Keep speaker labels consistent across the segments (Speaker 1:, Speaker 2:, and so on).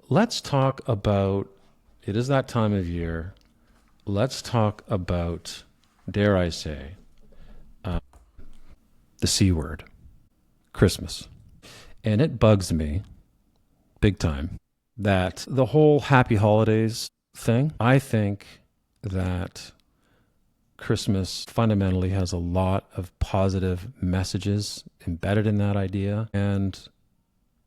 Speaker 1: Let's talk about, it is that time of year. Let's talk about, dare I say, the C word, Christmas. And it bugs me big time that the whole happy holidays thing, I think that Christmas fundamentally has a lot of positive messages embedded in that idea. And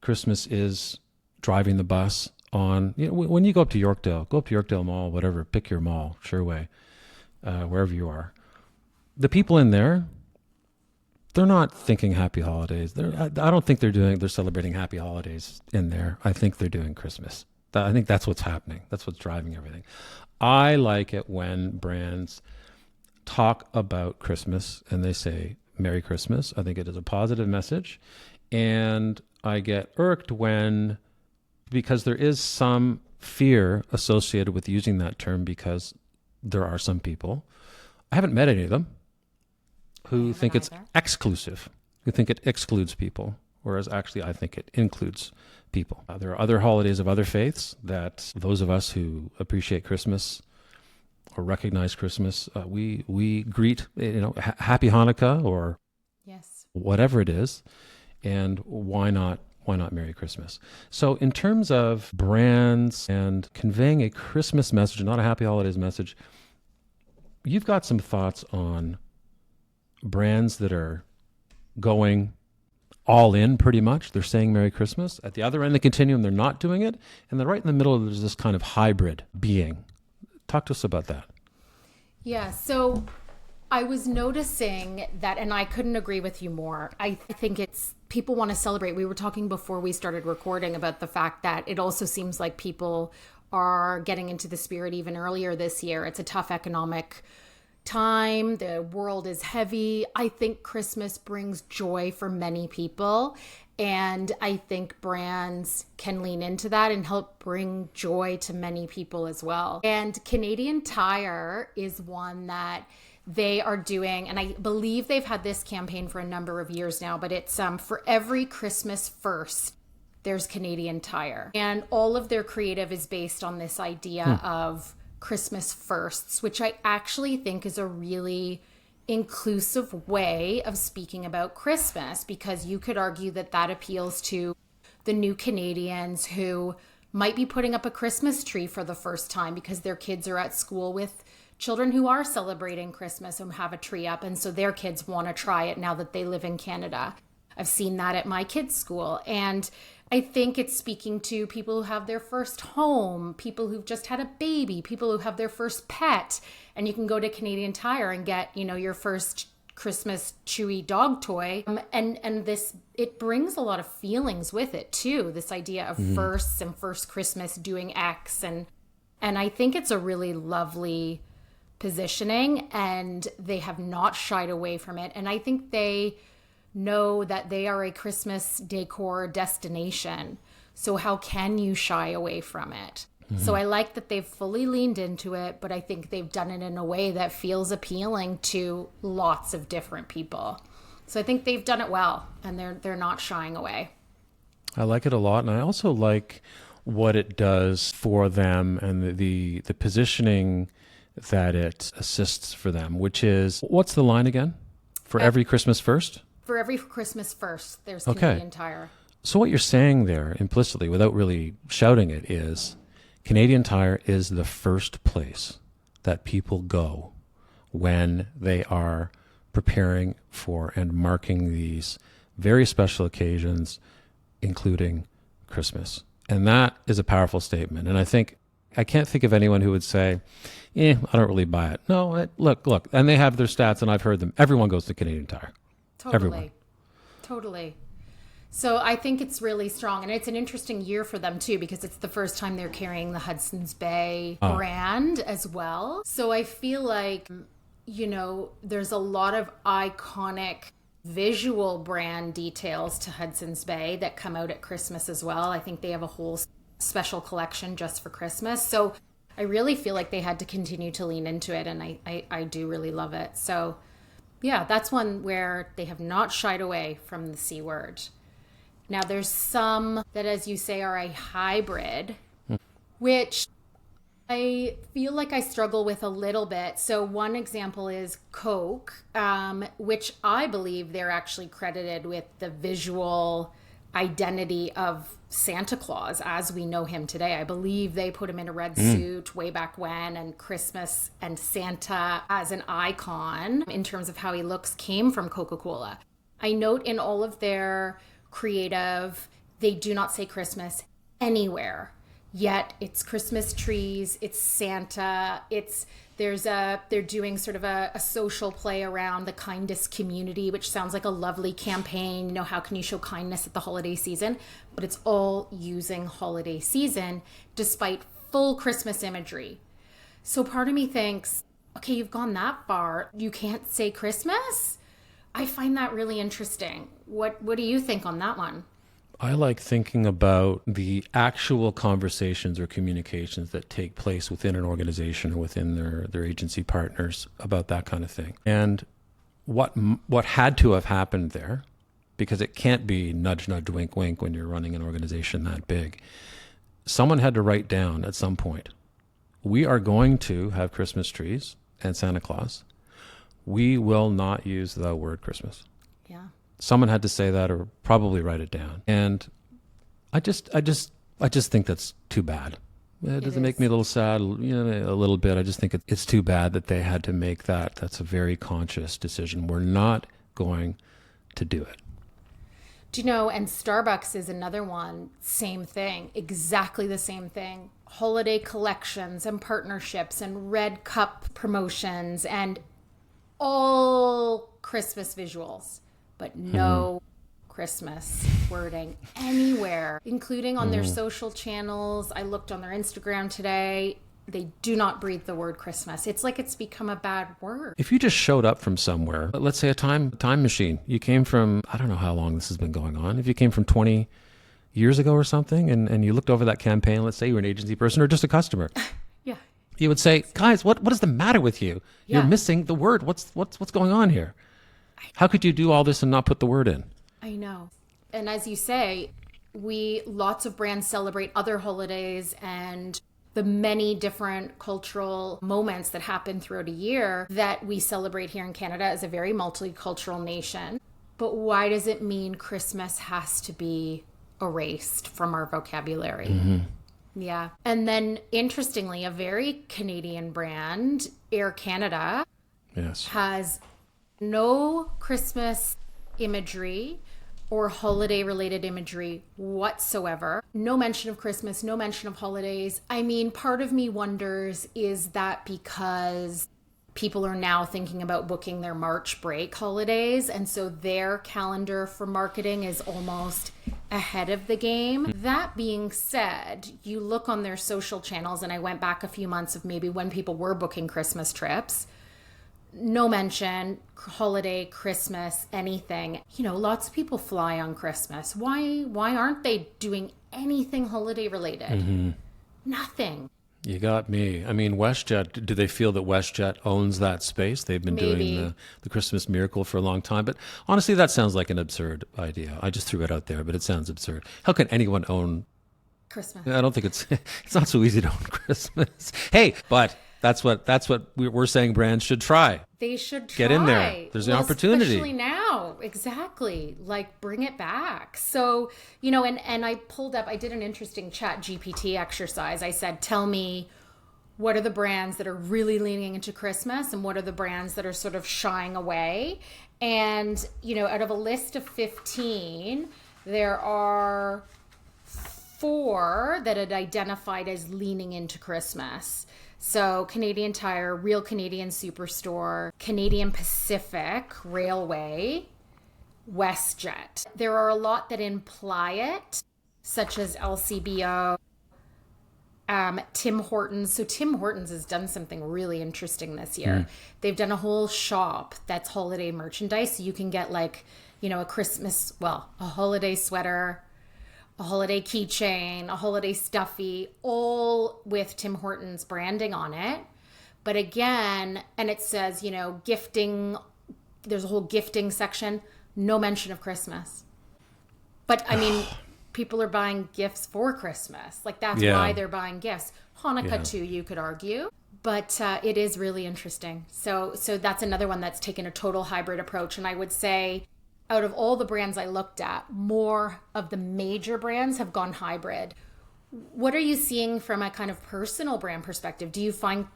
Speaker 1: Christmas is driving the bus on, when you go up to Yorkdale Mall, whatever, pick your mall, Sherway, wherever you are. The people in there, they're not thinking happy holidays. I don't think they're celebrating happy holidays in there. I think they're doing Christmas. I think that's what's happening. That's what's driving everything. I like it when brands talk about Christmas and they say Merry Christmas. I think it is a positive message. And I get irked because there is some fear associated with using that term, because there are some people, I haven't met any of them, who think it's exclusive, who think it excludes people, whereas actually I think it includes people. There are other holidays of other faiths that those of us who appreciate Christmas or recognize Christmas, we greet, Happy Hanukkah or
Speaker 2: Yes.
Speaker 1: whatever it is, and why not Merry Christmas? So in terms of brands and conveying a Christmas message, not a Happy Holidays message, you've got some thoughts on brands that are going all in pretty much. They're saying Merry Christmas. At the other end of the continuum, they're not doing it. And then right in the middle, there's this kind of hybrid being. Talk to us about that.
Speaker 2: Yeah. So I was noticing that, and I couldn't agree with you more. I think it's people want to celebrate. We were talking before we started recording about the fact that it also seems like people are getting into the spirit even earlier this year. It's a tough economic time. The world is heavy. I think Christmas brings joy for many people. And I think brands can lean into that and help bring joy to many people as well. And Canadian Tire is one that they are doing, and I believe they've had this campaign for a number of years now, but it's for every Christmas first, there's Canadian Tire. And all of their creative is based on this idea of Christmas firsts, which I actually think is a really inclusive way of speaking about Christmas, because you could argue that that appeals to the new Canadians who might be putting up a Christmas tree for the first time because their kids are at school with children who are celebrating Christmas and have a tree up. And so their kids want to try it now that they live in Canada. I've seen that at my kids' school. And I think it's speaking to people who have their first home, people who've just had a baby, people who have their first pet. And you can go to Canadian Tire and get, your first Christmas chewy dog toy. And this, it brings a lot of feelings with it too. This idea of firsts and first Christmas doing X. And I think it's a really lovely positioning, and they have not shied away from it. And I think they know that they are a Christmas decor destination. So how can you shy away from it? So I like that they've fully leaned into it, but I think they've done it in a way that feels appealing to lots of different people. So I think they've done it well, and they're not shying away.
Speaker 1: I like it a lot, and I also like what it does for them and the positioning that it assists for them, which is, what's the line again? For every Christmas first?
Speaker 2: For every Christmas first, there's Canadian Tire.
Speaker 1: So what you're saying there implicitly, without really shouting it, is Canadian Tire is the first place that people go when they are preparing for and marking these very special occasions, including Christmas. And that is a powerful statement. And I can't think of anyone who would say, I don't really buy it. No, look. And they have their stats, and I've heard them. Everyone goes to Canadian Tire.
Speaker 2: Totally.
Speaker 1: Everyone.
Speaker 2: Totally. So I think it's really strong. And it's an interesting year for them, too, because it's the first time they're carrying the Hudson's Bay brand as well. So I feel like, there's a lot of iconic visual brand details to Hudson's Bay that come out at Christmas as well. I think they have a whole special collection just for Christmas. So I really feel like they had to continue to lean into it, and I do really love it. So yeah, that's one where they have not shied away from the C word. Now there's some that, as you say, are a hybrid, which I feel like I struggle with a little bit. So one example is Coke, which I believe they're actually credited with the visual identity of Santa Claus as we know him today. I believe they put him in a red suit way back when, and Christmas and Santa as an icon in terms of how he looks came from Coca-Cola. I note in all of their creative, they do not say Christmas anywhere. Yet it's Christmas trees, it's Santa, they're doing sort of a social play around the kindest community, which sounds like a lovely campaign. You know, how can you show kindness at the holiday season? But it's all using holiday season despite full Christmas imagery. So part of me thinks, okay, you've gone that far. You can't say Christmas? I find that really interesting. What do you think on that one?
Speaker 1: I like thinking about the actual conversations or communications that take place within an organization or within their agency partners about that kind of thing. And what had to have happened there, because it can't be nudge, nudge, wink, wink when you're running an organization that big. Someone had to write down at some point, we are going to have Christmas trees and Santa Claus. We will not use the word Christmas.
Speaker 2: Yeah.
Speaker 1: Someone had to say that or probably write it down. And I just think that's too bad. Does it make me a little sad? You know, a little bit. I just think it's too bad that they had to make that. That's a very conscious decision. We're not going to do it.
Speaker 2: Do you know, and Starbucks is another one, same thing, exactly the same thing. Holiday collections and partnerships and red cup promotions and all Christmas visuals, but no Christmas wording anywhere, including on their social channels. I looked on their Instagram today. They do not breathe the word Christmas. It's like it's become a bad word.
Speaker 1: If you just showed up from somewhere, let's say a time machine, you came from, I don't know how long this has been going on. If you came from 20 years ago or something and you looked over that campaign, let's say you were an agency person or just a customer.
Speaker 2: Yeah.
Speaker 1: You would say, guys, what is the matter with you?
Speaker 2: Yeah.
Speaker 1: You're missing the word. What's going on here? How could you do all this and not put the word in?
Speaker 2: I know. And as you say, lots of brands celebrate other holidays and the many different cultural moments that happen throughout a year that we celebrate here in Canada as a very multicultural nation. But why does it mean Christmas has to be erased from our vocabulary? Mm-hmm. Yeah. And then interestingly, a very Canadian brand, Air Canada, has no Christmas imagery or holiday related imagery whatsoever. No mention of Christmas, no mention of holidays. I mean, part of me wonders, is that because people are now thinking about booking their March break holidays, and so their calendar for marketing is almost ahead of the game? That being said, you look on their social channels, and I went back a few months of maybe when people were booking Christmas trips. No mention, holiday, Christmas, anything. You know, lots of people fly on Christmas. Why aren't they doing anything holiday related? Mm-hmm. Nothing.
Speaker 1: You got me. I mean, WestJet, do they feel that WestJet owns that space? They've been doing the Christmas miracle for a long time. But honestly, that sounds like an absurd idea. I just threw it out there, but it sounds absurd. How can anyone own
Speaker 2: Christmas?
Speaker 1: I don't think it's not so easy to own Christmas. Hey, but that's what we're saying brands should try.
Speaker 2: They should try.
Speaker 1: Get in there. There's an opportunity.
Speaker 2: Especially now. Exactly. Like, bring it back. So, you know, and I did an interesting chat GPT exercise. I said, tell me, what are the brands that are really leaning into Christmas and what are the brands that are sort of shying away? And, you know, out of a list of 15, there are 4 that had identified as leaning into Christmas. So Canadian Tire, Real Canadian Superstore, Canadian Pacific Railway, WestJet. There are a lot that imply it, such as LCBO, Tim Hortons. So Tim Hortons has done something really interesting this year. They've done a whole shop that's holiday merchandise. So you can get like, you know, a holiday sweater, a holiday keychain, a holiday stuffy, all with Tim Hortons branding on it. But again, and it says, you know, gifting, there's a whole gifting section, no mention of Christmas. But I mean, people are buying gifts for Christmas. Like that's
Speaker 1: Yeah.
Speaker 2: why they're buying gifts. Hanukkah
Speaker 1: Yeah.
Speaker 2: too, you could argue. But it is really interesting. So that's another one that's taken a total hybrid approach. And I would say out of all the brands I looked at, more of the major brands have gone hybrid. What are you seeing from a kind of personal brand perspective?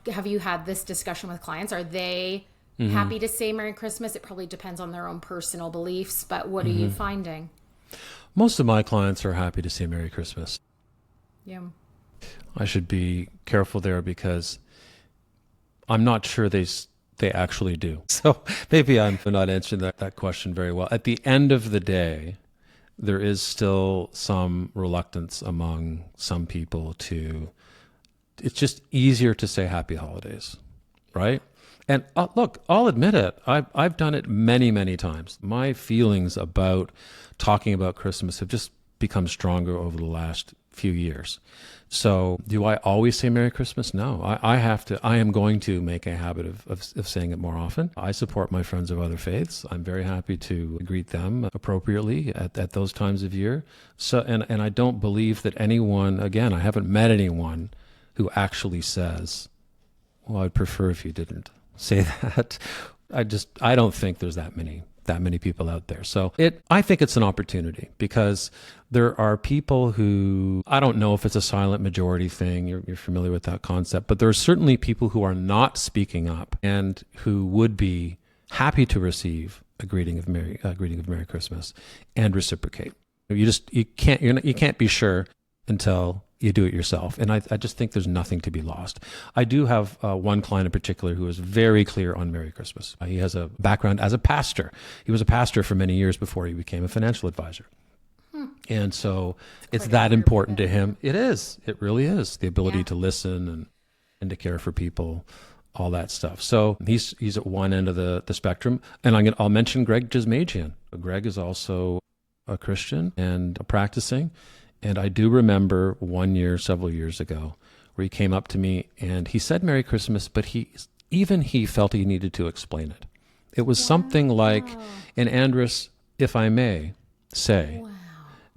Speaker 2: Have you had this discussion with clients? Are they happy to say Merry Christmas? It probably depends on their own personal beliefs, but what are you finding?
Speaker 1: Most of my clients are happy to say Merry Christmas.
Speaker 2: Yeah.
Speaker 1: I should be careful there because I'm not sure they actually do. So maybe I'm not answering that question very well. At the end of the day, there is still some reluctance among some people it's just easier to say happy holidays, right? And look, I'll admit it. I've done it many, many times. My feelings about talking about Christmas have just become stronger over the last few years. So do I always say Merry Christmas? No, I am going to make a habit of saying it more often. I support my friends of other faiths. I'm very happy to greet them appropriately at those times of year. So, and I don't believe that anyone, again, I haven't met anyone who actually says, well, I'd prefer if you didn't say that. I don't think there's that many people out there. So I think it's an opportunity because there are people who, I don't know if it's a silent majority thing, you're familiar with that concept, but there are certainly people who are not speaking up and who would be happy to receive a greeting of Merry Christmas and reciprocate. You can't be sure until you do it yourself. And I just think there's nothing to be lost. I do have one client in particular who is very clear on Merry Christmas. He has a background as a pastor. He was a pastor for many years before he became a financial advisor. And so it's that important to him. It is. It really is. The ability to listen and to care for people, all that stuff. So he's at one end of the spectrum. And I'll mention Greg Jazmajian. Greg is also a Christian and practicing. And I do remember one year, several years ago, where he came up to me and he said Merry Christmas, but he felt he needed to explain it. It was something like, and Andrus, if I may say,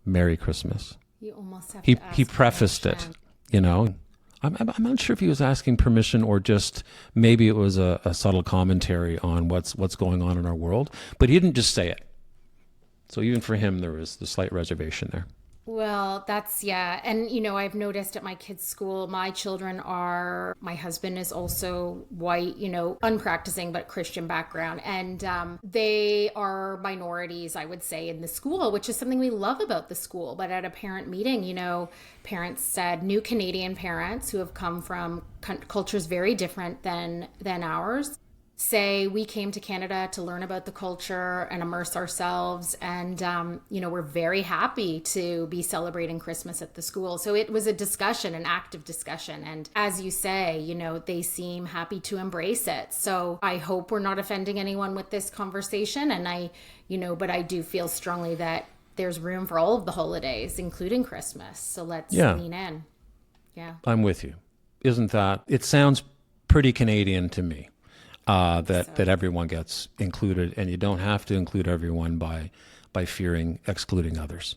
Speaker 1: Merry Christmas.
Speaker 2: You almost have
Speaker 1: He
Speaker 2: to ask
Speaker 1: he prefaced it,
Speaker 2: permission.
Speaker 1: you know. I'm not sure if he was asking permission or just maybe it was a subtle commentary on what's going on in our world, but he didn't just say it. So even for him, there was the slight reservation there.
Speaker 2: Well, and I've noticed at my kids' school, my husband is also white, unpracticing, but Christian background. And they are minorities, I would say, in the school, which is something we love about the school. But at a parent meeting, parents said, new Canadian parents who have come from cultures very different than ours, say we came to Canada to learn about the culture and immerse ourselves. And, we're very happy to be celebrating Christmas at the school. So it was an active discussion. And as you say, they seem happy to embrace it. So I hope we're not offending anyone with this conversation. And but I do feel strongly that there's room for all of the holidays, including Christmas. So let's lean in. Yeah.
Speaker 1: I'm with you. It sounds pretty Canadian to me. That everyone gets included, and you don't have to include everyone by fearing excluding others.